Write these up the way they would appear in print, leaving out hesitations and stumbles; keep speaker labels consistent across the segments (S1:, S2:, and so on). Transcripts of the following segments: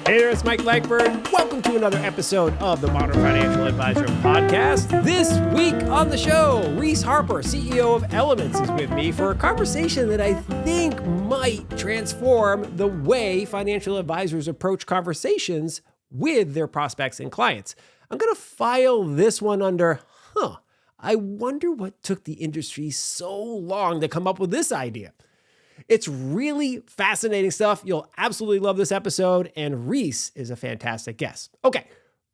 S1: Hey there, it's Mike Langford. Welcome to another episode of the Modern Financial Advisor Podcast. This week on the show, Reese Harper, CEO of Elements, is with me for a conversation that I think might transform the way financial advisors approach conversations with their prospects and clients. I'm going to file this one under, I wonder what took the industry so long to come up with this idea. It's really fascinating stuff. You'll absolutely love this episode, and Reese is a fantastic guest. Okay,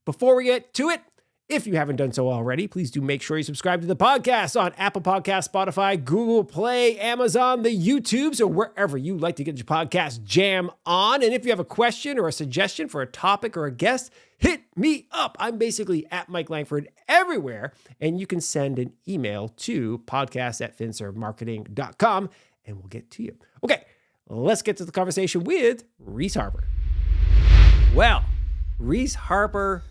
S1: before we get to it, if you haven't done so already, please do make sure you subscribe to the podcast on Apple Podcasts, Spotify, Google Play, Amazon, the YouTubes, or wherever you like to get your podcast jam on. And if you have a question or a suggestion for a topic or a guest, hit me up. I'm basically at Mike Langford everywhere, and you can send an email to podcast@finservmarketing.com. and we'll get to you. Okay, let's get to the conversation with Reese Harper. Well, Reese Harper,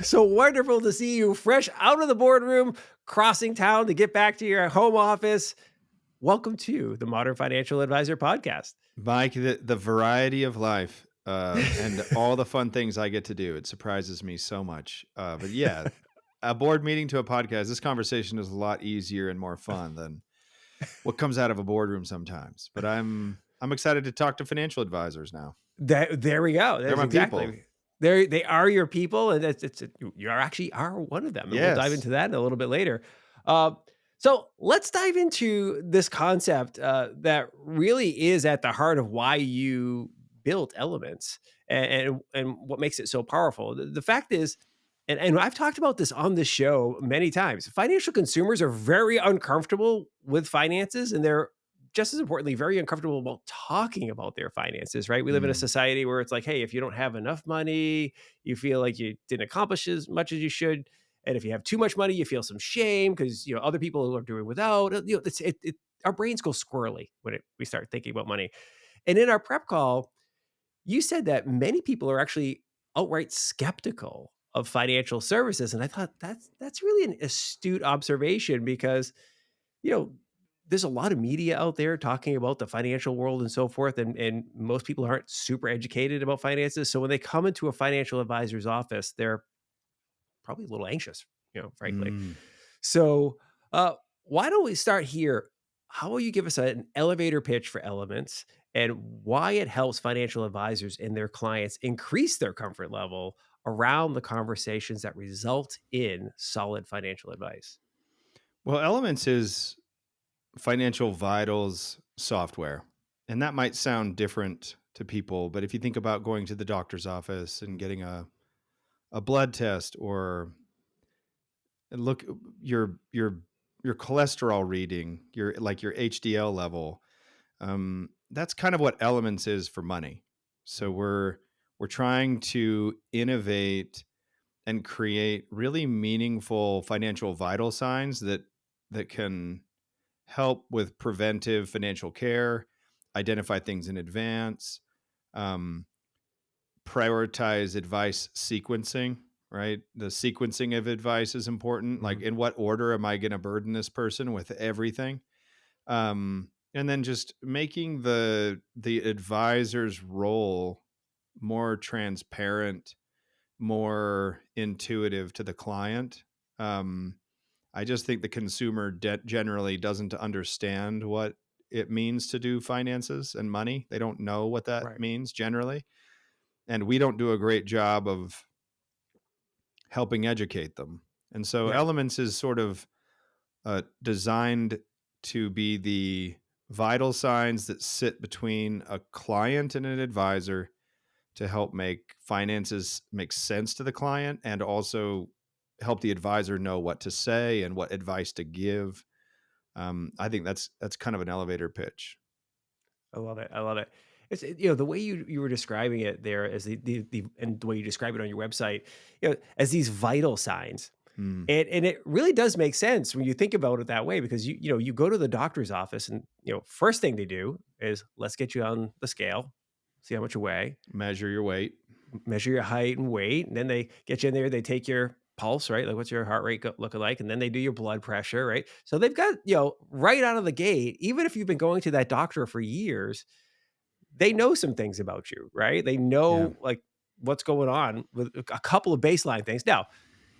S1: so wonderful to see you fresh out of the boardroom, crossing town to get back to your home office. Welcome to the Modern Financial Advisor Podcast.
S2: Mike, the variety of life and all the fun things I get to do, it surprises me so much. But yeah, a board meeting to a podcast, this conversation is a lot easier and more fun than what comes out of a boardroom sometimes. But I'm excited to talk to financial advisors now.
S1: There we go.
S2: They're my people.
S1: They are your people, and you actually are one of them. And
S2: Yes.
S1: we'll dive into that a little bit later. So let's dive into this concept that really is at the heart of why you built Elements and what makes it so powerful. The fact is, and I've talked about this on this show many times, financial consumers are very uncomfortable with finances, and they're just as importantly, very uncomfortable about talking about their finances, right? We live in a society where it's like, hey, if you don't have enough money, you feel like you didn't accomplish as much as you should. And if you have too much money, you feel some shame because, other people are doing without. Our brains go squirrely when we start thinking about money. And in our prep call, you said that many people are actually outright skeptical of financial services. And I thought that's really an astute observation because, there's a lot of media out there talking about the financial world and so forth. And most people aren't super educated about finances. So when they come into a financial advisor's office, they're probably a little anxious, frankly. So why don't we start here? How will you give us an elevator pitch for Elements and why it helps financial advisors and their clients increase their comfort level around the conversations that result in solid financial advice?
S2: Well, Elements is financial vitals software. And that might sound different to people, but if you think about going to the doctor's office and getting a blood test or look your cholesterol reading, your HDL level, that's kind of what Elements is for money. So we're trying to innovate and create really meaningful financial vital signs that can help with preventive financial care, identify things in advance, prioritize advice sequencing, right? The sequencing of advice is important. Like, in what order am I going to burden this person with everything? And then just making the advisor's role more transparent, more intuitive to the client. I just think the consumer generally doesn't understand what it means to do finances and money. They don't know what that means generally. And we don't do a great job of helping educate them. And so Elements is sort of designed to be the vital signs that sit between a client and an advisor to help make finances make sense to the client and also help the advisor know what to say and what advice to give. I think that's kind of an elevator pitch.
S1: I love it. It's the way you were describing it there as the and the way you describe it on your website, as these vital signs. And it really does make sense when you think about it that way, because you go to the doctor's office and first thing they do is let's get you on the scale, see how much you weigh,
S2: measure your weight,
S1: measure your height and weight, and then they get you in there, they take your pulse, right? Like, what's your heart rate looking like? And then they do your blood pressure, right? So they've got, right out of the gate, even if you've been going to that doctor for years, they know some things about you, right? They know, like, what's going on with a couple of baseline things. Now,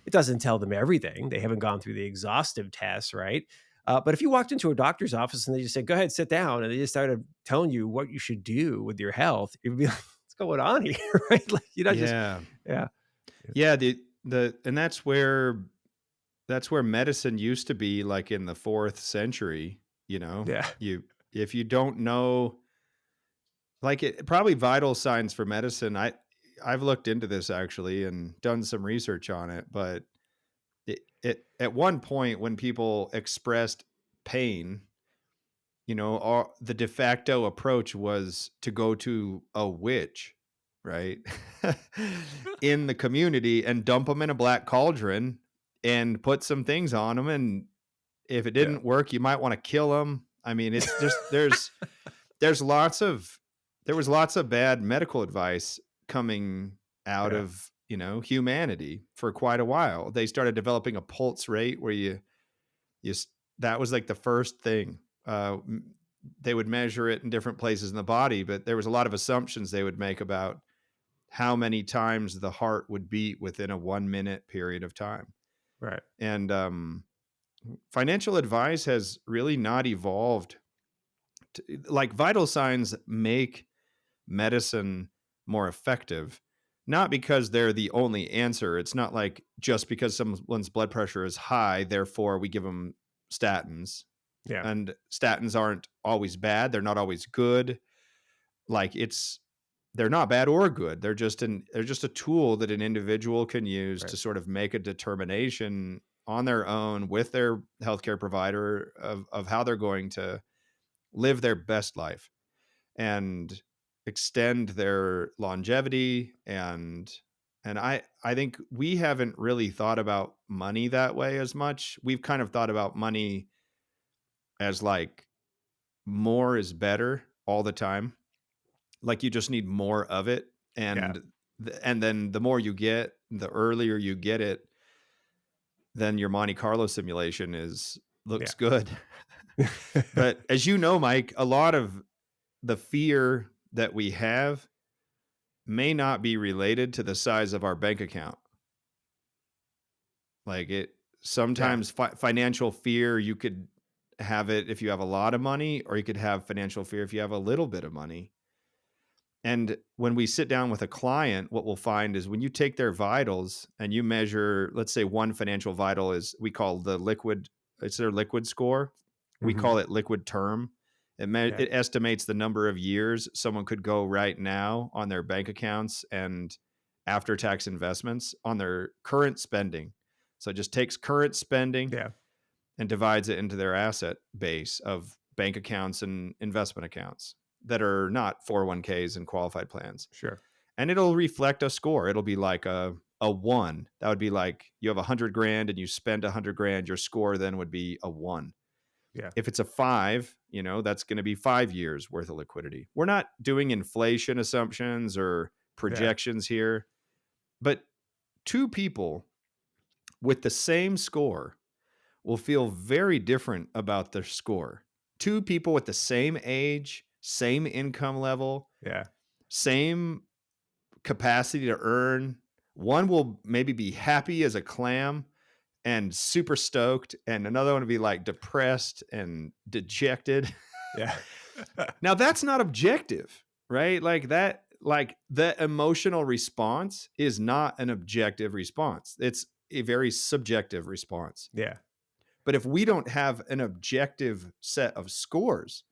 S1: it doesn't tell them everything. They haven't gone through the exhaustive tests, right? But if you walked into a doctor's office and they just said, "Go ahead, sit down," and they just started telling you what you should do with your health, you'd be like, "What's going on here?" Right? Like, you're not just
S2: Yeah.
S1: yeah,
S2: Yeah, and that's where medicine used to be, like, in the 4th century, you know?
S1: yeah,
S2: You if you don't know, like, it probably vital signs for medicine, I've looked into this actually and done some research on it, but it at one point when people expressed pain, the de facto approach was to go to a witch, right? In the community and dump them in a black cauldron and put some things on them, and if it
S1: yeah,
S2: didn't work, you might wanna kill them. I mean, it's just there's lots of there was lots of bad medical advice coming out
S1: yeah,
S2: of, humanity for quite a while. They started developing a pulse rate where you s that was, like, the first thing. They would measure it in different places in the body, but there was a lot of assumptions they would make about how many times the heart would beat within a 1-minute period of time.
S1: right,
S2: And, financial advice has really not evolved to, like, vital signs make medicine more effective, not because they're the only answer. It's not like just because someone's blood pressure is high, therefore we give them statins.
S1: yeah,
S2: And statins aren't always bad. They're not always good. Like, they're not bad or good. They're just a tool that an individual can use
S1: right,
S2: to sort of make a determination on their own with their healthcare provider of how they're going to live their best life and extend their longevity. And I think we haven't really thought about money that way as much. We've kind of thought about money as, like, more is better all the time. Like, you just need more of it,
S1: yeah,
S2: and then the more you get, the earlier you get it, then your Monte Carlo simulation is
S1: yeah,
S2: looks good. But as you know, Mike, a lot of the fear that we have may not be related to the size of our bank account. Like, it
S1: yeah,
S2: sometimes financial fear, you could have it if you have a lot of money, or you could have financial fear if you have a little bit of money. And when we sit down with a client, what we'll find is when you take their vitals and you measure, let's say one financial vital is we call it's their liquid score. We
S1: mhm,
S2: call it liquid term.
S1: yeah,
S2: It estimates the number of years someone could go right now on their bank accounts and after tax investments on their current spending. So it just takes current spending
S1: yeah,
S2: and divides it into their asset base of bank accounts and investment accounts that are not 401ks and qualified plans.
S1: sure,
S2: And it'll reflect a score. It'll be like a 1. That would be like you have 100 grand and you spend 100 grand, your score then would be a 1.
S1: yeah,
S2: If it's a 5, that's going to be 5 years worth of liquidity. We're not doing inflation assumptions or
S1: yeah,
S2: projections here, but two people with the same score will feel very different about their score. Two people with the same age, same income level,
S1: yeah,
S2: same capacity to earn. One will maybe be happy as a clam and super stoked, and another one will be like depressed and dejected.
S1: yeah,
S2: Now that's not objective, right? Like the emotional response is not an objective response. It's a very subjective response.
S1: yeah,
S2: But if we don't have an objective set of scores,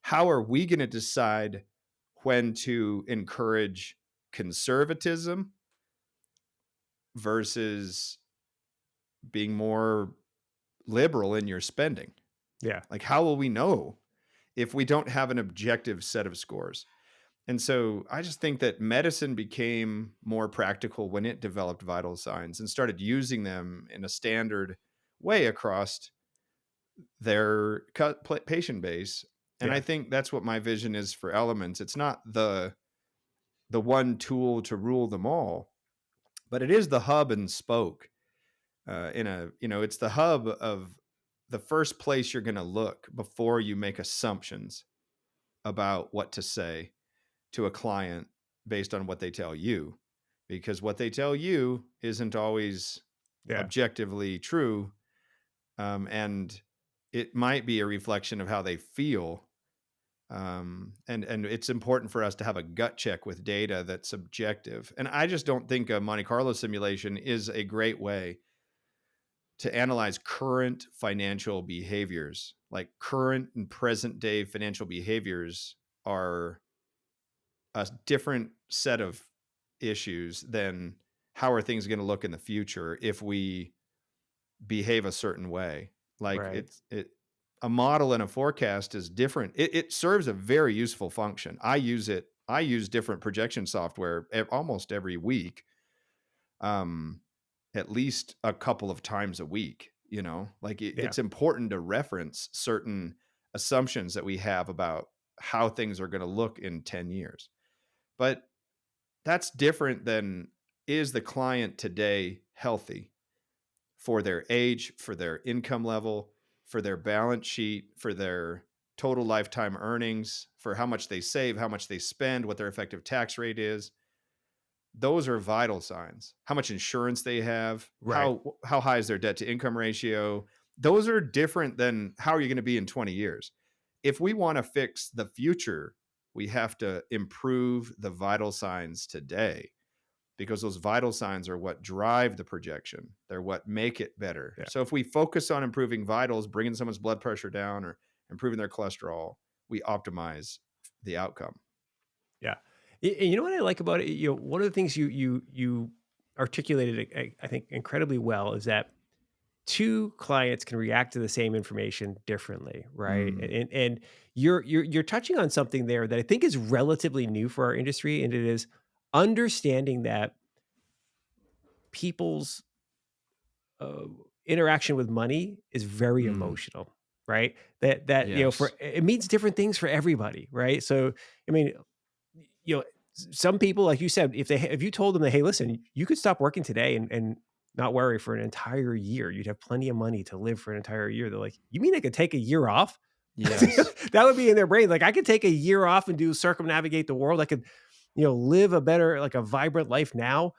S2: how are we going to decide when to encourage conservatism versus being more liberal in your spending?
S1: yeah,
S2: Like, how will we know if we don't have an objective set of scores? And so I just think that medicine became more practical when it developed vital signs and started using them in a standard way across their patient base. And I
S1: yeah,
S2: think that's what my vision is for elements. It's not the one tool to rule them all, but it is the hub and spoke. It's the hub of the first place you're going to look before you make assumptions about what to say to a client based on what they tell you. because what they tell you isn't always
S1: Yeah.
S2: objectively true. And it might be a reflection of how they feel. And it's important for us to have a gut check with data that's subjective. And I just don't think a Monte Carlo simulation is a great way to analyze current financial behaviors. Like current and present day financial behaviors are a different set of issues than how are things going to look in the future if we behave a certain way. Like
S1: Right.
S2: a model and a forecast is different. It serves a very useful function. I use it. I use different projection software almost every week, um, at least a couple of times a week. Like
S1: Yeah.
S2: it's important to reference certain assumptions that we have about how things are going to look in 10 years. But that's different than, is the client today healthy for their age, for their income level, for their balance sheet, for their total lifetime earnings, for how much they save, how much they spend, what their effective tax rate is. Those are vital signs. How much insurance they have,
S1: Right.
S2: how high is their debt to income ratio. Those are different than how are you going to be in 20 years. If we want to fix the future, we have to improve the vital signs today, because those vital signs are what drive the projection. They're what make it better.
S1: Yeah.
S2: So if we focus on improving vitals, bringing someone's blood pressure down or improving their cholesterol, we optimize the outcome.
S1: Yeah. And you know what I like about it? One of the things you articulated, I think, incredibly well is that two clients can react to the same information differently, right?
S2: Mm,
S1: And you're touching on something there that I think is relatively new for our industry, and it is understanding that people's uh, interaction with money is very
S2: mm,
S1: emotional, right? That for
S2: yes.
S1: it means different things for everybody, right? So, I mean, some people, like you said, if you told them that, hey, listen, you could stop working today and not worry for an entire year, you'd have plenty of money to live for an entire year. They're like, you mean I could take a year off?
S2: Yes.
S1: That would be in their brain. Like I could take a year off and do circumnavigate the world. I could, live a better, like a vibrant life now,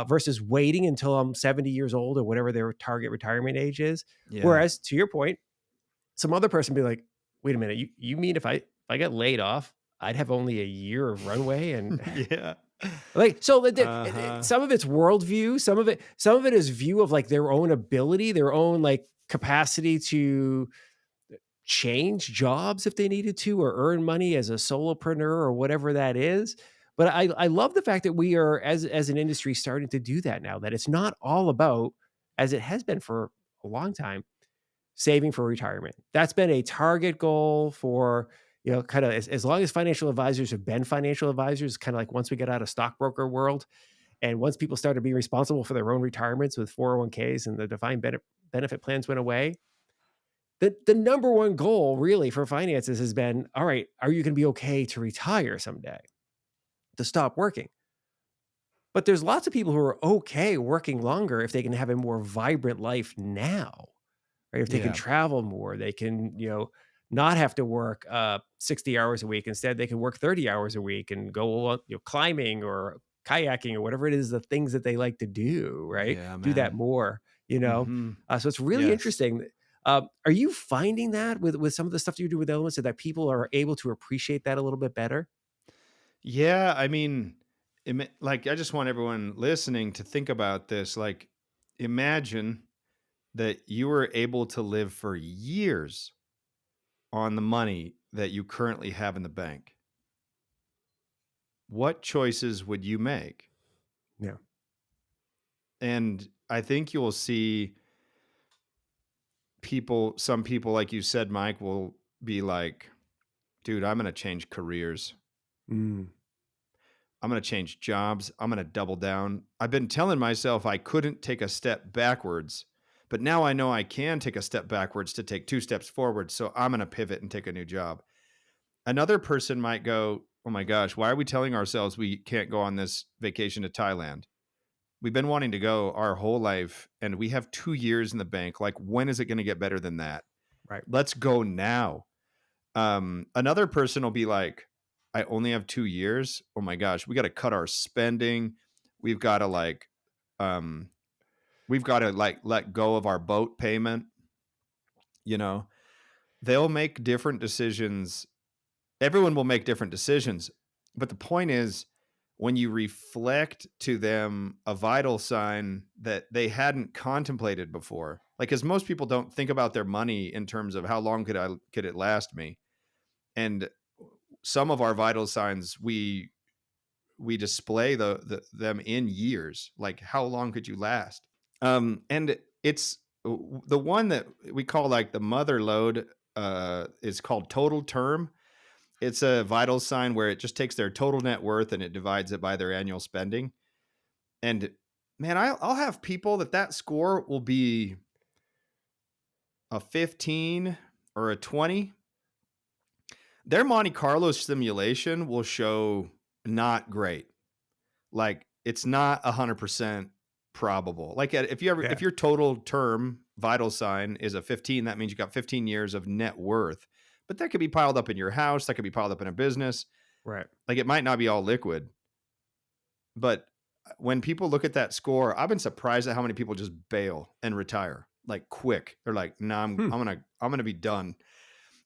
S1: versus waiting until I'm 70 years old or whatever their target retirement age is.
S2: Yeah.
S1: Whereas to your point, some other person be like, wait a minute, you mean if I get laid off, I'd have only a year of runway and
S2: Yeah.
S1: like, so
S2: Uh-huh.
S1: some of it's worldview, some of it is view of like their own ability, their own like capacity to change jobs if they needed to, or earn money as a solopreneur or whatever that is. But I love the fact that we are as an industry starting to do that now, that it's not all about, as it has been for a long time, saving for retirement. That's been a target goal for, kind of as long as financial advisors have been financial advisors, kind of like once we get out of stockbroker world and once people started being responsible for their own retirements with 401ks and the defined benefit plans went away, the number one goal really for finances has been, all right, are you going to be okay to retire someday, to stop working? But there's lots of people who are okay working longer if they can have a more vibrant life now. Right? If they can
S2: Yeah.
S1: travel more, they can, not have to work 60 hours a week. Instead, they can work 30 hours a week and go on, climbing or kayaking or whatever it is, the things that they like to do, right?
S2: Yeah,
S1: Do that
S2: man.
S1: more, you know?
S2: Hmm.
S1: So it's really
S2: Yes.
S1: interesting. Are you finding that with some of the stuff you do with elements that people are able to appreciate that a little bit better?
S2: Yeah. I mean, like, I just want everyone listening to think about this. Like, imagine that you were able to live for years on the money that you currently have in the bank. What choices would you make?
S1: Yeah.
S2: And I think you'll see some people, like you said, Mike, will be like, dude, I'm going to change careers.
S1: Mm,
S2: I'm going to change jobs. I'm going to double down. I've been telling myself I couldn't take a step backwards, but now I know I can take a step backwards to take two steps forward. So I'm going to pivot and take a new job. Another person might go, oh my gosh, why are we telling ourselves we can't go on this vacation to Thailand? We've been wanting to go our whole life and we have 2 years in the bank. Like, when is it going to get better than that?
S1: right.
S2: Let's go now. Another person will be like, I only have 2 years. Oh my gosh, we got to cut our spending. We've got to like, um, we've got to like let go of our boat payment. You know, they'll make different decisions. Everyone will make different decisions. But the point is, when you reflect to them a vital sign that they hadn't contemplated before, like, because most people don't think about their money in terms of how long could it last me, and some of our vital signs we display them in years, like how long could you last. And it's the one that we call like the mother lode, is called total term. It's a vital sign where it just takes their total net worth and it divides it by their annual spending. And man, I'll have people that score will be a 15 or a 20. Their Monte Carlo simulation will show not great. Like, it's not 100% probable. Like, if
S1: Yeah.
S2: your total term vital sign is a 15, that means you got 15 years of net worth. But that could be piled up in your house, that could be piled up in a business.
S1: Right.
S2: Like, it might not be all liquid. But when people look at that score, I've been surprised at how many people just bail and retire like quick. They're like, "No,
S1: Hmm.
S2: I'm gonna be done."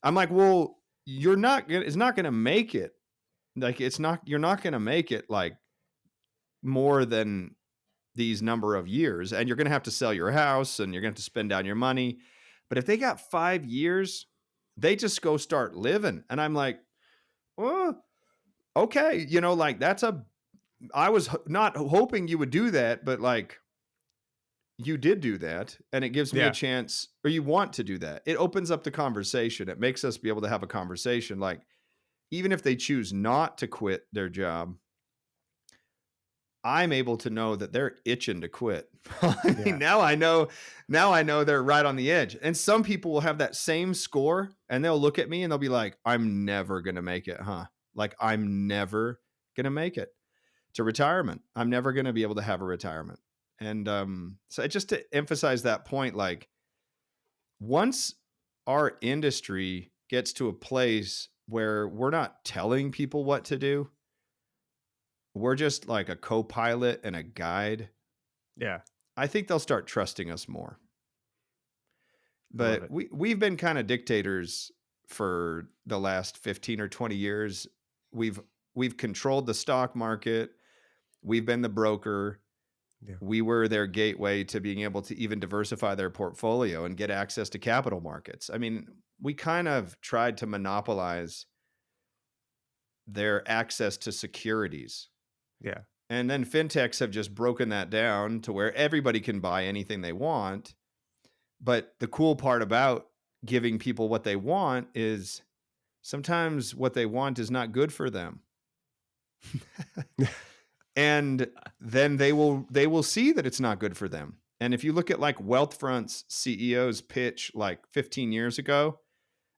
S2: I'm like, "Well, you're not gonna. It's not gonna make it. Like, it's not. You're not gonna make it like more than these number of years, and you're gonna have to sell your house, and you're gonna have to spend down your money." But if they got 5 years, they just go start living, and I'm like, "Oh, okay." Like, that's a I was not hoping you would do that, but like you did do that. And it gives me a
S1: Yeah.
S2: chance, or you want to do that. It opens up the conversation. It makes us be able to have a conversation. Like, even if they choose not to quit their job, I'm able to know that they're itching to quit. I mean,
S1: Yeah.
S2: now I know they're right on the edge. And some people will have that same score and they'll look at me and they'll be like, I'm never going to make it, huh? Like, I'm never going to make it to retirement. I'm never going to be able to have a retirement. And so just to emphasize that point, like, once our industry gets to a place where we're not telling people what to do, we're just like a co-pilot and a guide,
S1: Yeah.
S2: I think they'll start trusting us more.
S1: I love
S2: But
S1: it.
S2: we've been kind of dictators for the last 15 or 20 years. We've we've controlled the stock market. We've been the broker.
S1: Yeah.
S2: We were their gateway to being able to even diversify their portfolio and get access to capital markets. I mean, we kind of tried to monopolize their access to securities.
S1: Yeah.
S2: And then fintechs have just broken that down to where everybody can buy anything they want. But the cool part about giving people what they want is sometimes what they want is not good for them. And then they will see that it's not good for them. And if you look at like Wealthfront's CEO's pitch like 15 years ago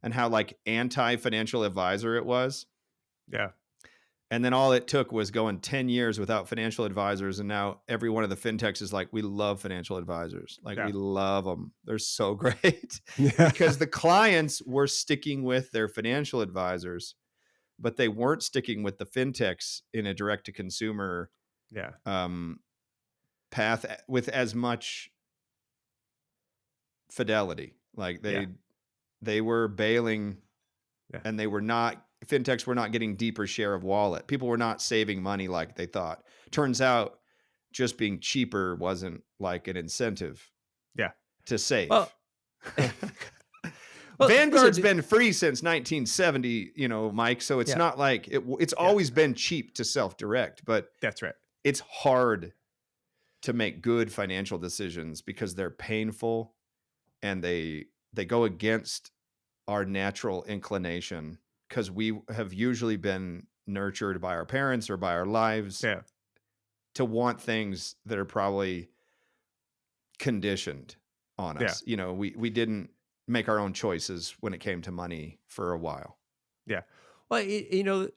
S2: and how like anti-financial advisor it was,
S1: Yeah.
S2: and then all it took was going 10 years without financial advisors, and now every one of the fintechs is like, we love financial advisors. Like, we
S1: Yeah.
S2: love them. They're so great
S1: Yeah.
S2: because the clients were sticking with their financial advisors, but they weren't sticking with the fintechs in a direct to consumer
S1: Yeah.
S2: um, path with as much fidelity. Like,
S1: Yeah.
S2: they were bailing,
S1: Yeah.
S2: and fintechs were not getting deeper share of wallet. People were not saving money like they thought. Turns out just being cheaper wasn't like an incentive
S1: Yeah.
S2: to
S1: Well,
S2: save.
S1: well,
S2: Vanguard's
S1: listen.
S2: been free since 1970, Mike. So it's
S1: Yeah.
S2: not like it's
S1: Yeah.
S2: always been cheap to self-direct, but
S1: That's right.
S2: it's hard to make good financial decisions because they're painful and they go against our natural inclination because we have usually been nurtured by our parents or by our lives
S1: Yeah.
S2: to want things that are probably conditioned on
S1: Yeah.
S2: us. We didn't make our own choices when it came to money for a while.
S1: Yeah. Well, you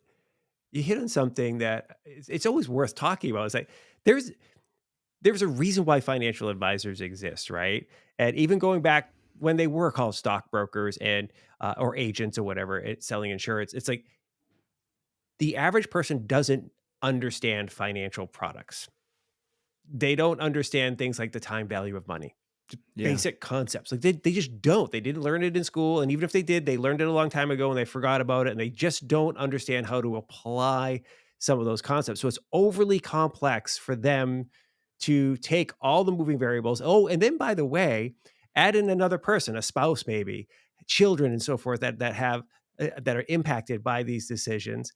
S1: hit on something that it's always worth talking about. It's like there's there's a reason why financial advisors exist, right? And even going back when they were called stockbrokers and or agents or whatever, selling insurance, it's like the average person doesn't understand financial products. They don't understand things like the time value of money. Just
S2: Yeah.
S1: basic concepts. Like they just don't. They didn't learn it in school. And even if they did, they learned it a long time ago and they forgot about it. And they just don't understand how to apply some of those concepts. So it's overly complex for them to take all the moving variables. Oh, and then by the way, add in another person, a spouse, maybe, children, and so forth that have that are impacted by these decisions,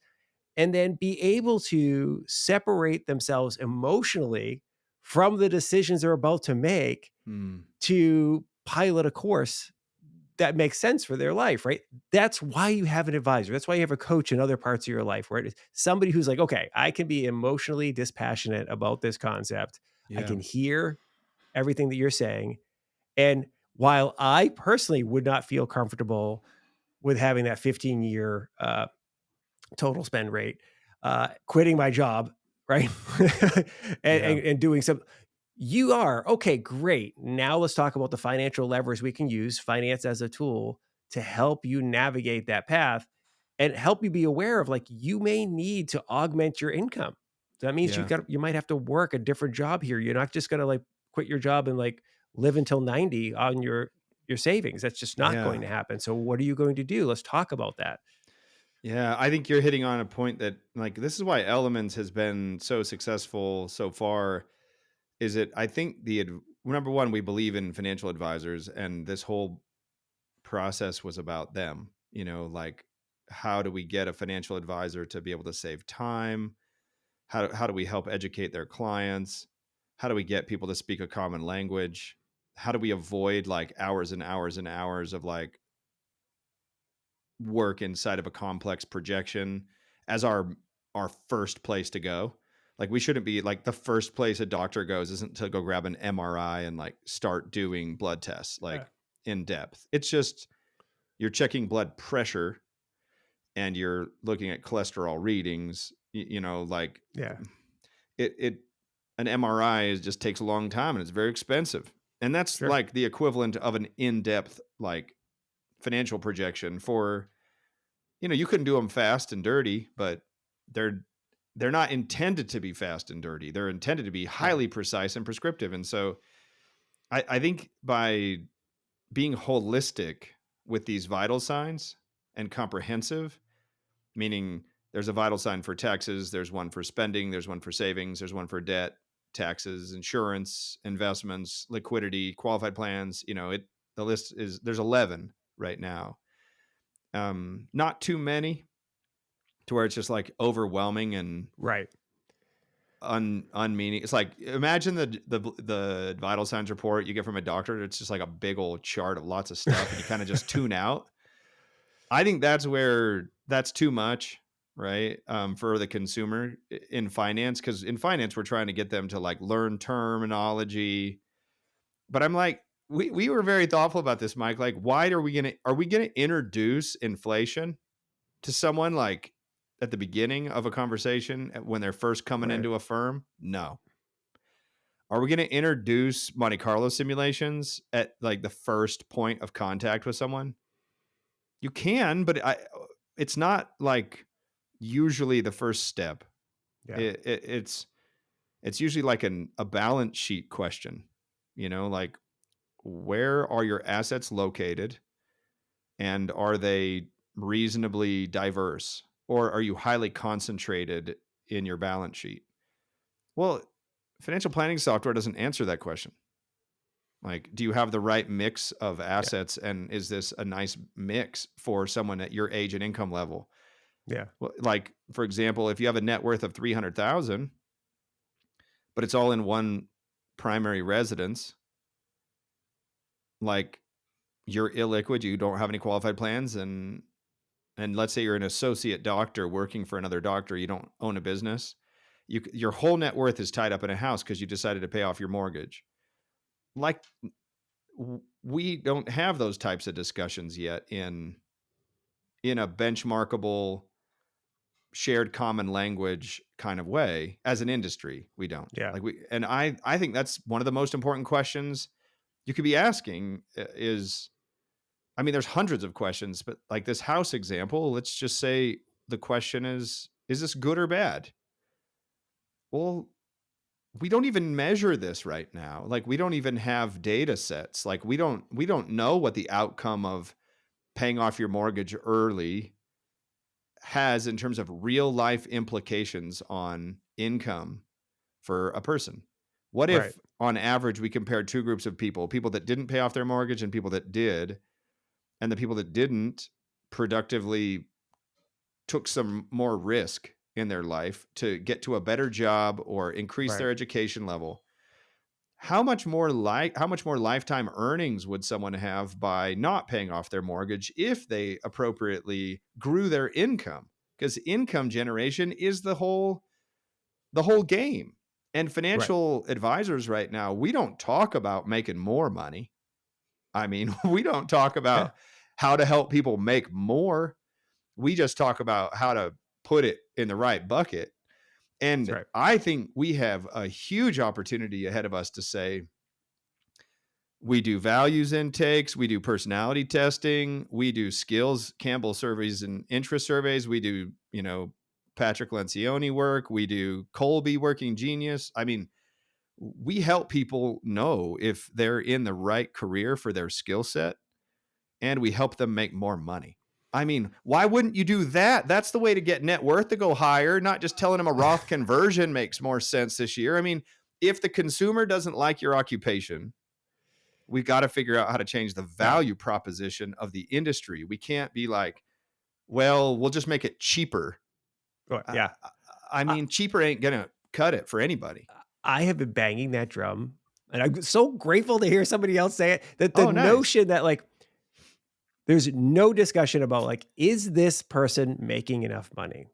S1: and then be able to separate themselves emotionally from the decisions they're about to make
S2: Mm.
S1: to pilot a course that makes sense for their life, right? That's why you have an advisor. That's why you have a coach in other parts of your life, where it's somebody who's like, okay, I can be emotionally dispassionate about this concept. I
S2: Yeah.
S1: can hear everything that you're saying. And while I personally would not feel comfortable with having that 15-year total spend rate, quitting my job, right?
S2: Yeah.
S1: And doing some, you are okay, great. Now let's talk about the financial levers we can use, finance as a tool to help you navigate that path and help you be aware of like you may need to augment your income. So that means
S2: Yeah.
S1: you might have to work a different job here. You're not just gonna like quit your job and like live until 90 on your savings. That's just not
S2: Yeah.
S1: going to happen. So what are you going to do? Let's talk about that.
S2: Yeah, I think you're hitting on a point that like this is why Elements has been so successful so far. Is it? I think number one, we believe in financial advisors, and this whole process was about them. Like how do we get a financial advisor to be able to save time? How do we help educate their clients? How do we get people to speak a common language? How do we avoid like hours and hours and hours of like work inside of a complex projection as our first place to go. Like we shouldn't be like the first place a doctor goes isn't to go grab an MRI and like start doing blood tests
S1: Yeah.
S2: like in depth. It's just you're checking blood pressure and you're looking at cholesterol readings, like
S1: Yeah.
S2: it an MRI just takes a long time and it's very expensive. And that's
S1: Sure.
S2: like the equivalent of an in-depth like financial projection for you couldn't do them fast and dirty, but they're they're not intended to be fast and dirty. They're intended to be
S1: Yeah.
S2: highly precise and prescriptive. And so I think by being holistic with these vital signs and comprehensive, meaning there's a vital sign for taxes, there's one for spending, there's one for savings, there's one for debt, taxes, insurance, investments, liquidity, qualified plans. The list is there's 11 right now. Not too many to where it's just like overwhelming and
S1: Right.
S2: unmeaning. It's like imagine the vital signs report you get from a doctor. It's just like a big old chart of lots of stuff, and you kind of just tune out. I think that's where that's too much, right? For the consumer in finance, because in finance we're trying to get them to like learn terminology. But I'm like, we were very thoughtful about this, Mike. Like, why are we gonna introduce inflation to someone like at the beginning of a conversation when they're first coming
S1: Right.
S2: into a firm? No. Are we going to introduce Monte Carlo simulations at like the first point of contact with someone? You can, but it's not like usually the first step.
S1: Yeah.
S2: It's usually like a balance sheet question, like where are your assets located and are they reasonably diverse or are you highly concentrated in your balance sheet? Well, financial planning software doesn't answer that question. Like, do you have the right mix of
S1: Yeah.
S2: assets and is this a nice mix for someone at your age and income level?
S1: Yeah.
S2: Well, like for example, if you have a net worth of 300,000, but it's all in one primary residence, like you're illiquid, you don't have any qualified plans and let's say you're an associate doctor working for another doctor, you don't own a business, your whole net worth is tied up in a house because you decided to pay off your mortgage. Like we don't have those types of discussions yet in a benchmarkable shared common language kind of way as an industry. We don't.
S1: Yeah.
S2: Like I think that's one of the most important questions you could be asking is I mean there's hundreds of questions, but like this house example, let's just say the question is this good or bad? Well, we don't even measure this right now. Like, we don't even have data sets. Like, we don't know what the outcome of paying off your mortgage early has in terms of real life implications on income for a person. What
S1: Right.
S2: if on average we compared two groups of people, people that didn't pay off their mortgage and people that did, and the people that didn't productively took some more risk in their life to get to a better job or increase
S1: Right.
S2: their education level? How much more lifetime earnings would someone have by not paying off their mortgage if they appropriately grew their income? Because income generation is the whole game. And
S1: Right.
S2: financial advisors right now, we don't talk about making more money. I mean, we don't talk
S1: Yeah.
S2: about how to help people make more. We just talk about how to put it in the right bucket.
S1: That's
S2: And
S1: right.
S2: I think we have a huge opportunity ahead of us to say, we do values intakes, we do personality testing, we do skills Campbell surveys and interest surveys, we do, Patrick Lencioni work, we do Colby working genius. I mean, we help people know if they're in the right career for their skill set, and we help them make more money. I mean, why wouldn't you do that? That's the way to get net worth to go higher, not just telling them a Roth conversion makes more sense this year. I mean, if the consumer doesn't like your occupation, we've got to figure out how to change the
S1: Yeah.
S2: value proposition of the industry. We can't be like, well, we'll just make it cheaper.
S1: Right.
S2: I,
S1: Yeah.
S2: I
S1: I
S2: mean, cheaper ain't going to cut it for anybody.
S1: I have been banging that drum, and I'm so grateful to hear somebody else say it, that the
S2: Oh, nice.
S1: notion that, like, there's no discussion about, like, is this person making enough money?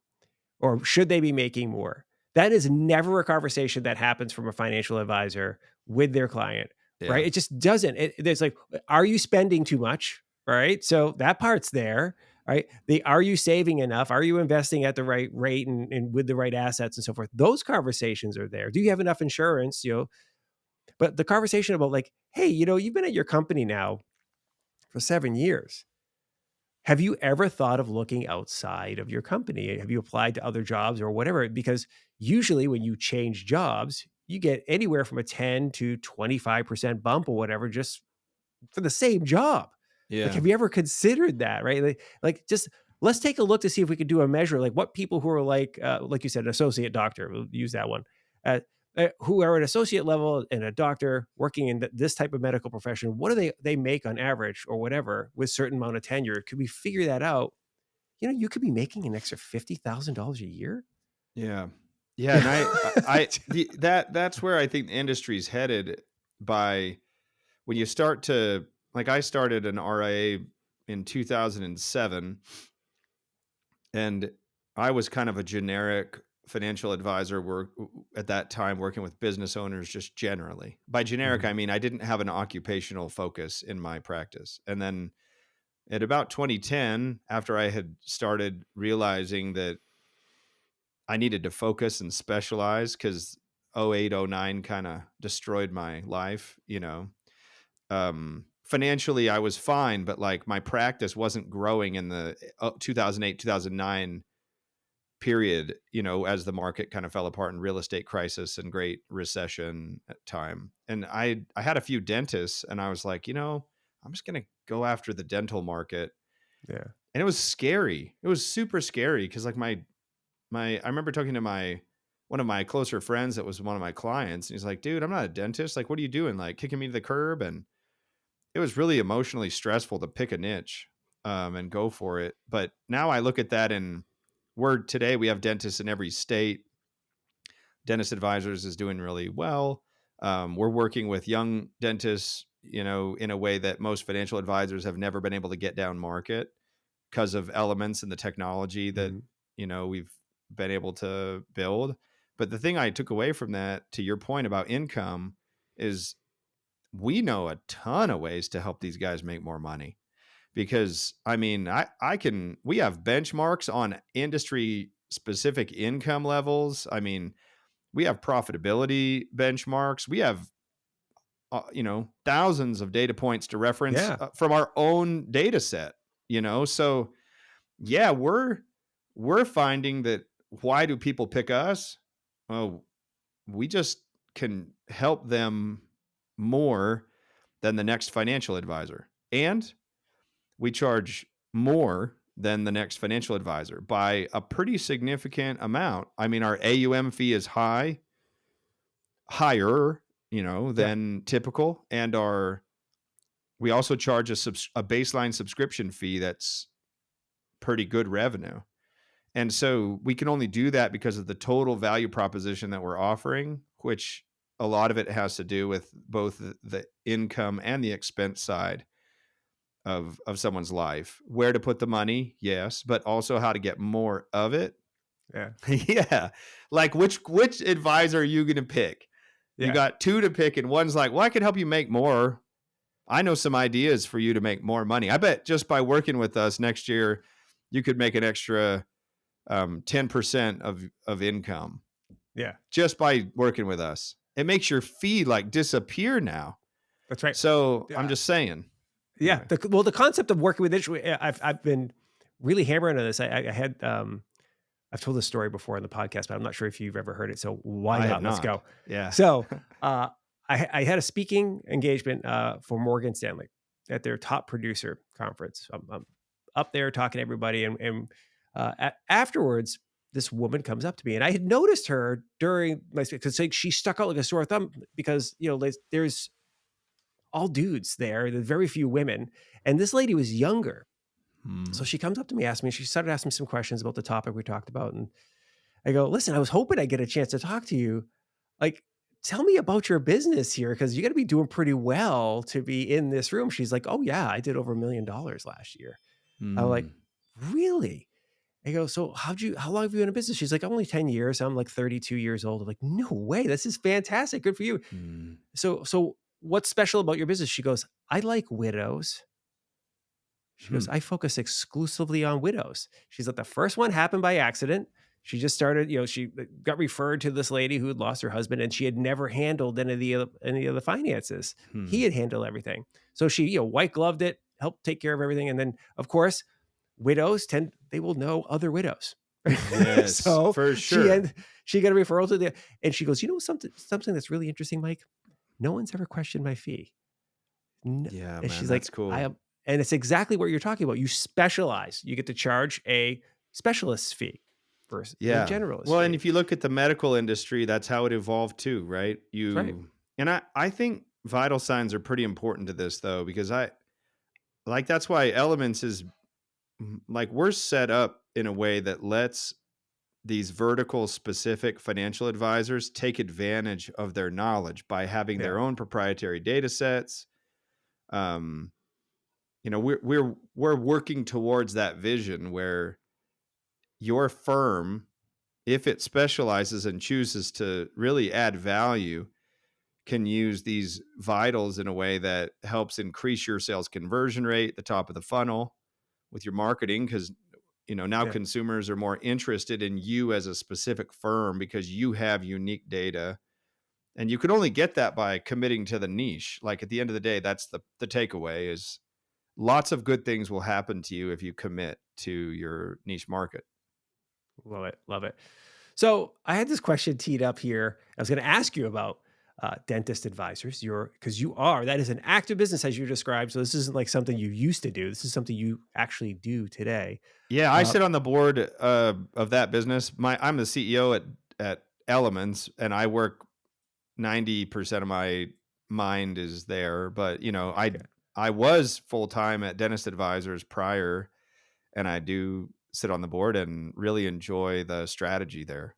S1: Or should they be making more? That is never a conversation that happens from a financial advisor with their client, right?
S2: Yeah.
S1: It just doesn't. There's like, are you spending too much? Right. So that part's there, right? Are you saving enough? Are you investing at the right rate and with the right assets and so forth? Those conversations are there. Do you have enough insurance? But the conversation about like, hey, you've been at your company now for 7 years. Have you ever thought of looking outside of your company? Have you applied to other jobs or whatever? Because usually when you change jobs, you get anywhere from a 10 to 25% bump or whatever just for the same job. Like,
S2: Yeah.
S1: have you ever considered that, right? Just let's take a look to see if we could do a measure like what people who are like you said, an associate doctor, we'll use that one, uh, who are an associate level and a doctor working in this type of medical profession, what do they make on average or whatever with certain amount of tenure? Could we figure that out? You could be making an extra $50,000 a year.
S2: Yeah. Yeah, and that's where I think the industry's headed by when you start to, like, I started an RIA in 2007, and I was kind of a generic financial advisor work at that time, working with business owners just generally. By generic, I
S1: Mhm.
S2: mean I didn't have an occupational focus in my practice. And then at about 2010, after I had started realizing that I needed to focus and specialize because 08, 09 kind of destroyed my life. Financially, I was fine, but like my practice wasn't growing in the 2008, 2009 period, as the market kind of fell apart in real estate crisis and great recession at time. And I had a few dentists and I was like, I'm just going to go after the dental market.
S1: Yeah.
S2: And it was scary. It was super scary because like my I remember talking to my one of my closer friends that was one of my clients, and he's like, "Dude, I'm not a dentist. Like, what are you doing? Like, kicking me to the curb?" And it was really emotionally stressful to pick a niche, and go for it. But now I look at that, and today we have dentists in every state. Dentist Advisors is doing really well. We're working with young dentists, in a way that most financial advisors have never been able to get down market because of elements in the technology that
S1: Mhm.
S2: we've been able to build. But the thing I took away from that, to your point about income, is we know a ton of ways to help these guys make more money. Because I mean, we have benchmarks on industry specific income levels. I mean, we have profitability benchmarks. We have thousands of data points to reference
S1: Yeah.
S2: from our own data set. So yeah, we're finding that, why do people pick us? Well, we just can help them more than the next financial advisor. And we charge more than the next financial advisor by a pretty significant amount. I mean, our AUM fee is higher,
S1: Yeah.
S2: than typical. And we also charge a baseline subscription fee that's pretty good revenue. And so we can only do that because of the total value proposition that we're offering, which a lot of it has to do with both the income and the expense side of someone's life. Where to put the money, yes, but also how to get more of it.
S1: Yeah.
S2: Yeah. Like which advisor are you going to pick? You
S1: Yeah.
S2: got two to pick, and one's like, well, I can help you make more. I know some ideas for you to make more money. I bet just by working with us next year, you could make an extra 10% of income
S1: Yeah.
S2: just by working with us. It makes your fee like disappear now.
S1: That's right.
S2: So I'm
S1: Yeah.
S2: just saying.
S1: Yeah.
S2: Anyway.
S1: The concept of working with industry, I've been really hammering on this. I had I've told this story before on the podcast, but I'm not sure if you've ever heard it. So why
S2: I have
S1: not? Let's
S2: not.
S1: go.
S2: Yeah.
S1: So I had a speaking engagement for Morgan Stanley at their top producer conference. I'm up there talking to everybody, and afterwards, this woman comes up to me, and I had noticed her during my speech because like, she stuck out like a sore thumb because there's all dudes there, there's very few women, and this lady was younger. So
S2: Hmm.
S1: she comes up to me, asks me, she started asking me some questions about the topic we talked about, and I go, listen, I was hoping I'd get a chance to talk to you. Like, tell me about your business here because you got to be doing pretty well to be in this room. She's like, oh, yeah, I did over $1 million last year. I'm like,
S2: Hmm.
S1: really? I go, so how long have you been in business? She's like, only 10 years. I'm like 32 years old. I'm like, no way. This is fantastic. Good for you.
S2: Hmm.
S1: So what's special about your business? She goes, I like widows. She
S2: Hmm.
S1: goes, I focus exclusively on widows. She's like, the first one happened by accident. She just started, she got referred to this lady who had lost her husband and she had never handled any of the finances.
S2: Hmm.
S1: He had handled everything. So she, white gloved it, helped take care of everything. And then of course, they will know other widows.
S2: Yes,
S1: So
S2: for
S1: she
S2: sure.
S1: and she got a referral to and she goes, something that's really interesting, Mike. No one's ever questioned my fee.
S2: Yeah,
S1: And
S2: man,
S1: she's like,
S2: that's cool.
S1: I am, and it's exactly what you're talking about. You specialize. You get to charge a specialist fee versus a
S2: Yeah.
S1: generalist
S2: Well, and
S1: fee.
S2: if you look at the medical industry, that's how it evolved too, right?
S1: That's right.
S2: I think vital signs are pretty important to this though, because that's why Elements is like we're set up in a way that lets these vertical specific financial advisors take advantage of their knowledge by having
S1: Yeah.
S2: their own proprietary data sets. Um, we're working towards that vision where your firm, if it specializes and chooses to really add value, can use these vitals in a way that helps increase your sales conversion rate, the top of the funnel with your marketing. Because now
S1: Yeah.
S2: consumers are more interested in you as a specific firm because you have unique data, and you can only get that by committing to the niche. Like at the end of the day, that's the takeaway is lots of good things will happen to you if you commit to your niche market.
S1: Love it. Love it. So I had this question teed up here. I was going to ask you about dentist advisors. That is an active business as you described. So this isn't like something you used to do. This is something you actually do today.
S2: Yeah, I
S1: Uh,
S2: sit on the board of that business. I'm the CEO at Elements, and I work 90% of my mind is there. But
S1: okay.
S2: I was full time at Dentist Advisors prior, and I do sit on the board and really enjoy the strategy there.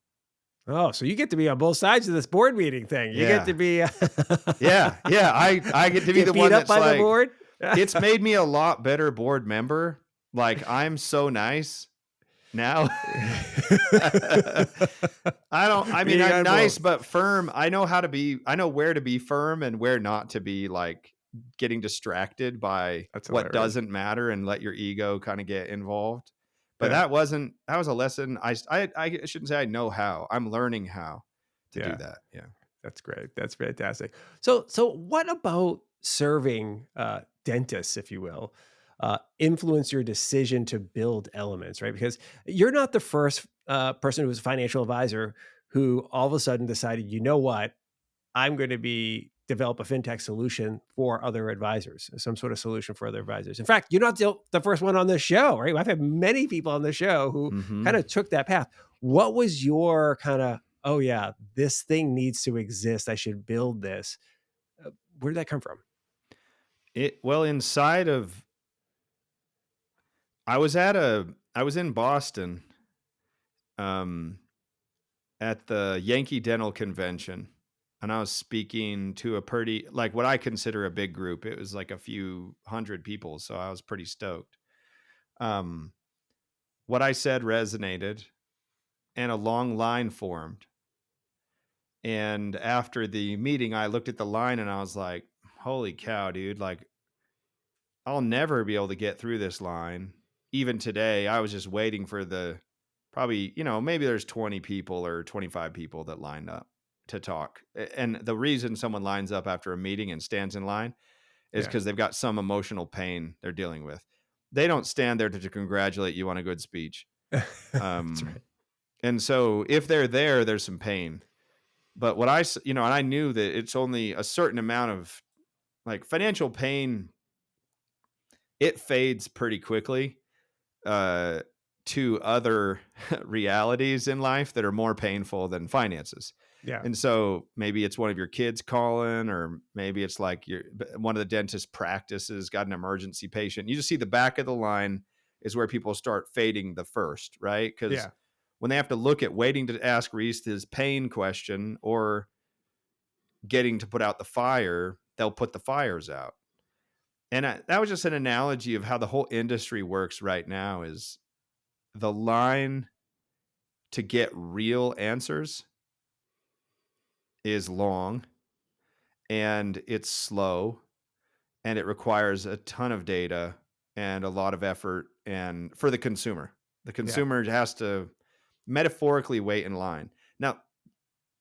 S1: Oh, so you get to be on both sides of this board meeting thing. You get to
S2: Yeah,
S1: be
S2: yeah. I get to be
S1: get
S2: the
S1: beat
S2: one
S1: up
S2: that's
S1: by the
S2: like,
S1: board.
S2: it's made me a lot better board member. Like I'm so nice now. I mean,
S1: Being
S2: I'm
S1: on
S2: nice
S1: both.
S2: but firm. I know where to be firm and where not to be like getting distracted by
S1: That's
S2: what
S1: hilarious.
S2: doesn't matter and let your ego kind of get involved. But
S1: Yeah.
S2: that was a lesson. I shouldn't say I know how. I'm learning how to do
S1: Yeah.
S2: that. Yeah.
S1: That's great. That's fantastic. So what about serving dentists, if you will, influence your decision to build elements, right? Because you're not the first person who was a financial advisor who all of a sudden decided, you know what? I'm going to be develop a fintech solution for other advisors, some sort of solution for other advisors. In fact, you're not the first one on this show, right? I've had many people on the show who kind
S2: Mhm.
S1: of took that path. What was your kind of, oh yeah, this thing needs to exist. I should build this. Where did that come from?
S2: Inside of I was in Boston, um, at the Yankee Dental Convention, and I was speaking to a pretty like, what I consider a big group. It was like a few hundred people, so I was pretty stoked. Um, what I said resonated, and a long line formed, and after the meeting, I looked at the line and I was like, "Holy cow, dude, like, I'll never be able to get through this line." Even today, I was just waiting for the probably, maybe there's 20 people or 25 people that lined up to talk. And the reason someone lines up after a meeting and stands in line is
S1: Yeah.
S2: because they've got some emotional pain they're dealing with. They don't stand there to congratulate you on a good speech.
S1: That's
S2: Um,
S1: right.
S2: and so if they're there, there's some pain. But and I knew that it's only a certain amount of like financial pain, it fades pretty quickly uh, to other realities in life that are more painful than finances.
S1: Yeah.
S2: And so maybe it's one of your kids calling, or maybe it's like one of the dentist practices got an emergency patient. You just see the back of the line is where people start fading the first, right? Because
S1: Yeah.
S2: when they have to look at waiting to ask Reese his pain question or getting to put out the fire, they'll put the fires out. And that was just an analogy of how the whole industry works right now. Is the line to get real answers is long, and it's slow, and it requires a ton of data and a lot of effort, and for the consumer. The
S1: Yeah.
S2: consumer has to metaphorically wait in line. Now,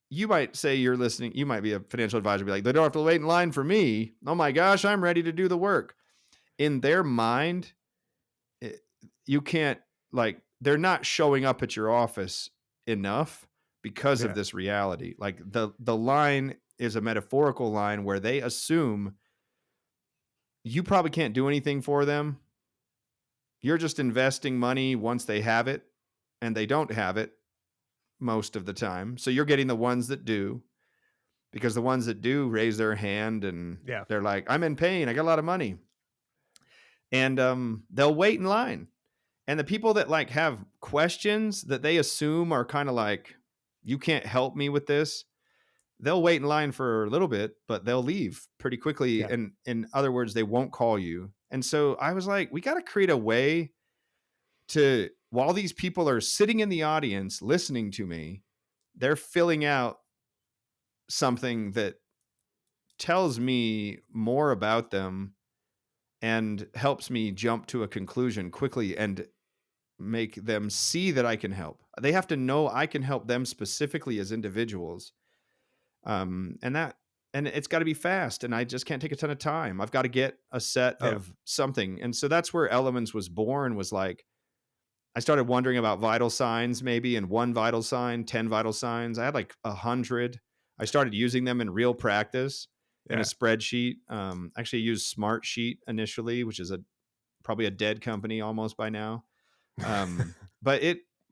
S2: you might say, you're listening, you might be a financial advisor, be like, "They don't have to wait in line for me. Oh my gosh, I'm ready to do the work." In their mind, it, you can't, like, they're not showing up at your office enough because of
S1: Yeah.
S2: this reality. Like, the line is a metaphorical line where they assume you probably can't do anything for them. You're just investing money once they have it, and they don't have it most of the time. So you're getting the ones that do, because the ones that do raise their hand and
S1: Yeah.
S2: they're like, "I'm in pain. I got a lot of money." And they'll wait in line. And the people that like have questions that they assume are kind of like, "You can't help me with this," they'll wait in line for a little bit, but they'll leave pretty quickly.
S1: Yeah.
S2: And in other words, they won't call you. And so I was like, we got to create a way to, while these people are sitting in the audience listening to me, they're filling out something that tells me more about them and helps me jump to a conclusion quickly and make them see that I can help. They have to know I can help them specifically as individuals. And that, and it's got to be fast, and I just can't take a ton of time. I've got to get a set
S1: Yeah.
S2: of something. And so that's where Elements was born, was like, I started wondering about vital signs, maybe, and one vital sign, 10 vital signs. I had like 100. I started using them in real practice in a
S1: Yeah.
S2: spreadsheet. Actually, I used Smartsheet initially, which is probably a dead company almost by now. But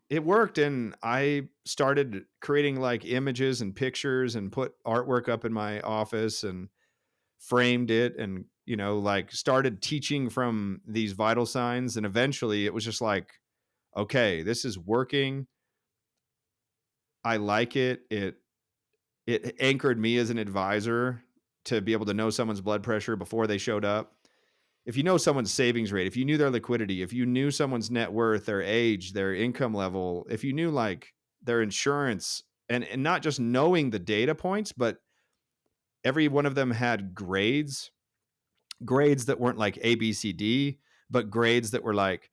S2: it worked, and I started creating like images and pictures and put artwork up in my office and framed it, and like started teaching from these vital signs. And eventually it was just like, okay, this is working. I like it. It anchored me as an advisor to be able to know someone's blood pressure before they showed up. If you know someone's savings rate, if you knew their liquidity, if you knew someone's net worth, their age, their income level, if you knew like their insurance, and not just knowing the data points, but every one of them had grades that weren't like A, B, C, D, but grades that were like,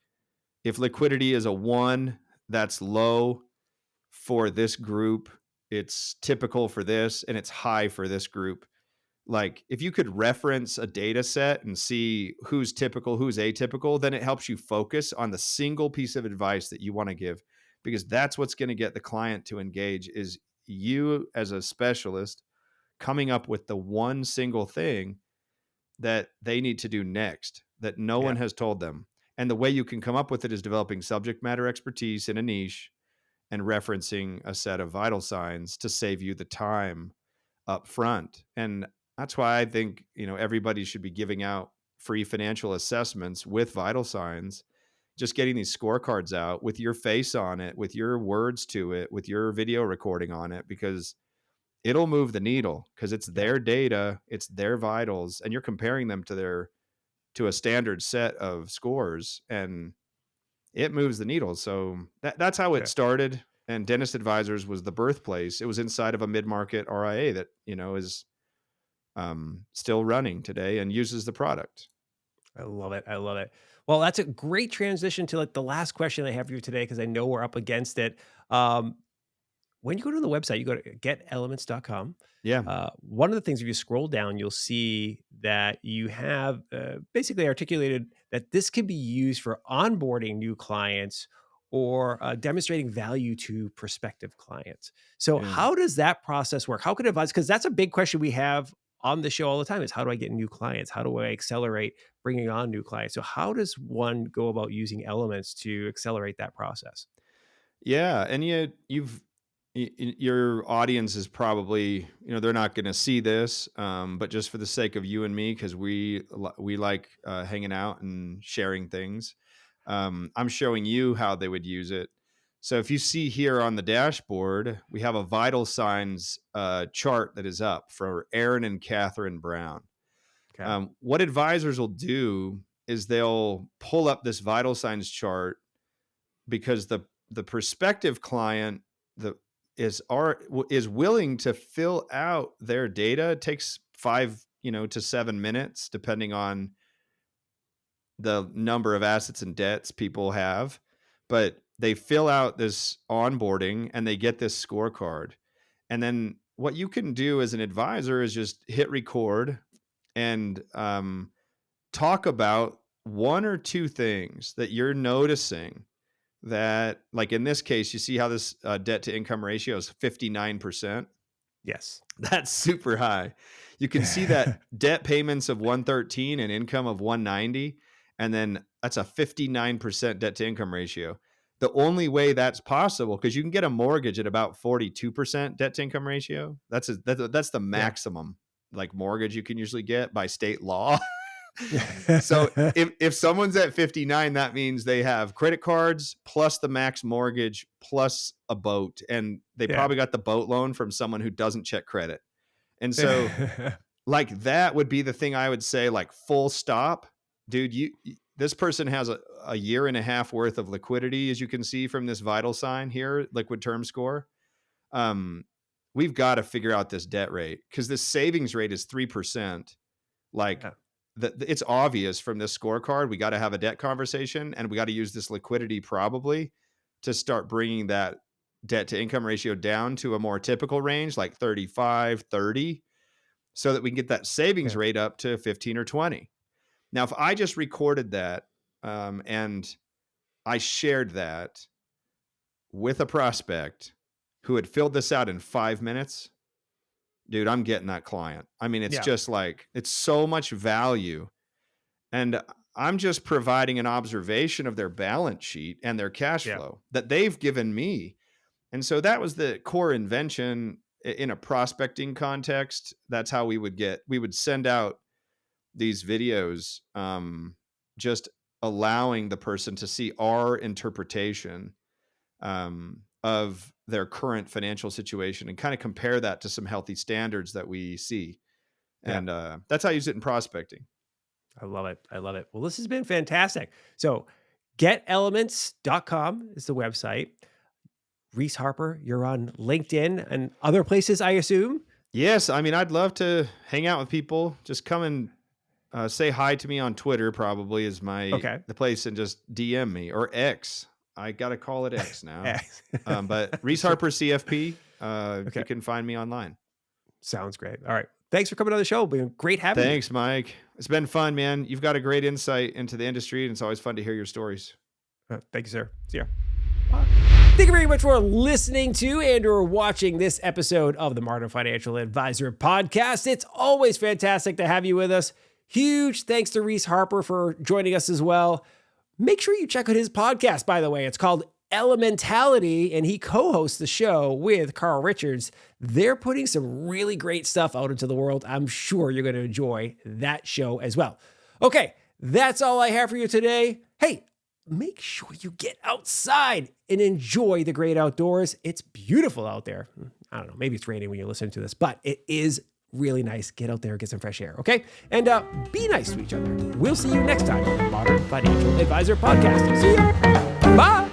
S2: if liquidity is a 1, that's low for this group. It's typical for this, and it's high for this group. Like, if you could reference a data set and see who's typical, who's atypical, then it helps you focus on the single piece of advice that you want to give, because that's what's going to get the client to engage, is you as a specialist coming up with the one single thing that they need to do next that no
S1: Yeah.
S2: one has told them. And the way you can come up with it is developing subject matter expertise in a niche and referencing a set of vital signs to save you the time up front. And that's why I think, everybody should be giving out free financial assessments with vital signs, just getting these scorecards out with your face on it, with your words to it, with your video recording on it, because it'll move the needle because it's
S1: Yeah.
S2: their data, it's their vitals, and you're comparing them to a standard set of scores, and it moves the needle. So that's how it
S1: Yeah.
S2: started. And Dentist Advisors was the birthplace. It was inside of a mid-market RIA that, is still running today and uses the product.
S1: I love it. I love it. Well, that's a great transition to like the last question I have for you today because I know we're up against it. Um, when you go to the website, you go to getelements.com.
S2: Yeah.
S1: One of the things, if you scroll down, you'll see that you have basically articulated that this can be used for onboarding new clients or demonstrating value to prospective clients. So,
S2: Yeah.
S1: how does that process work? How could advise? Because that's a big question we have on the show all the time: is how do I get new clients? How do I accelerate bringing on new clients? So, how does one go about using elements to accelerate that process?
S2: Yeah, and your audience is probably, they're not going to see this, but just for the sake of you and me, because we like hanging out and sharing things. I'm showing you how they would use it. So if you see here on the dashboard, we have a vital signs chart that is up for Aaron and Catherine Brown.
S1: Okay.
S2: What advisors will do is they'll pull up this vital signs chart because the prospective client the is willing to fill out their data. It takes 5 to 7 minutes depending on the number of assets and debts people have, but they fill out this onboarding and they get this scorecard. And then what you can do as an advisor is just hit record and talk about one or two things that you're noticing that, like in this case, you see how this debt to income ratio is 59%.
S1: Yes.
S2: That's super high. You can see that debt payments of 113 and income of 190, and then that's a 59% debt to income ratio. The only way that's possible, because you can get a mortgage at about 42% debt to income ratio. That's the
S1: Yeah.
S2: maximum like mortgage you can usually get by state law. So if someone's at 59, that means they have credit cards plus the max mortgage plus a boat, and they
S1: Yeah.
S2: probably got the boat loan from someone who doesn't check credit. And so like that would be the thing I would say, like, full stop, dude. This person has a year and a half worth of liquidity, as you can see from this vital sign here, liquid term score. We've got to figure out this debt rate because this savings rate is 3%. Like,
S1: Yeah.
S2: it's obvious from this scorecard, we got to have a debt conversation and we got to use this liquidity probably to start bringing that debt to income ratio down to a more typical range, like 35, 30, so that we can get that savings
S1: Yeah.
S2: rate up to 15 or 20. Now, if I just recorded that and I shared that with a prospect who had filled this out in 5 minutes, dude, I'm getting that client. I mean, it's
S1: Yeah.
S2: just like, it's so much value. And I'm just providing an observation of their balance sheet and their cash
S1: Yeah.
S2: flow that they've given me. And so that was the core invention in a prospecting context. That's how we would send out these videos, just allowing the person to see our interpretation of their current financial situation and kind of compare that to some healthy standards that we see.
S1: Yeah.
S2: And that's how I use it in prospecting.
S1: I love it. I love it. Well, this has been fantastic. So, getelements.com is the website. Reese Harper, you're on LinkedIn and other places, I assume.
S2: Yes, I mean, I'd love to hang out with people. Just come and say hi to me on Twitter. Probably is
S1: Okay.
S2: the place, and just DM me, or X. I gotta call it X now.
S1: X.
S2: But Reese
S1: Sure.
S2: Harper CFP. You
S1: Okay.
S2: can find me online.
S1: Sounds great. All right. Thanks for coming on the show. Been great having you.
S2: Thanks, Mike. It's been fun, man. You've got a great insight into the industry, and it's always fun to hear your stories.
S1: Thank you, sir. See ya. Bye. Thank you very much for listening to and or watching this episode of the Modern Financial Advisor podcast. It's always fantastic to have you with us. Huge thanks to Reese Harper for joining us as well. Make sure you check out his podcast, by the way. It's called Elementality, and he co-hosts the show with Carl Richards. They're putting some really great stuff out into the world. I'm sure you're going to enjoy that show as well. Okay, that's all I have for you today. Hey, make sure you get outside and enjoy the great outdoors. It's beautiful out there. I don't know, maybe it's raining when you listen to this, but it is really nice. Get out there, get some fresh air, okay? And be nice to each other. We'll see you next time on the Modern Financial Advisor podcast. See ya. Bye.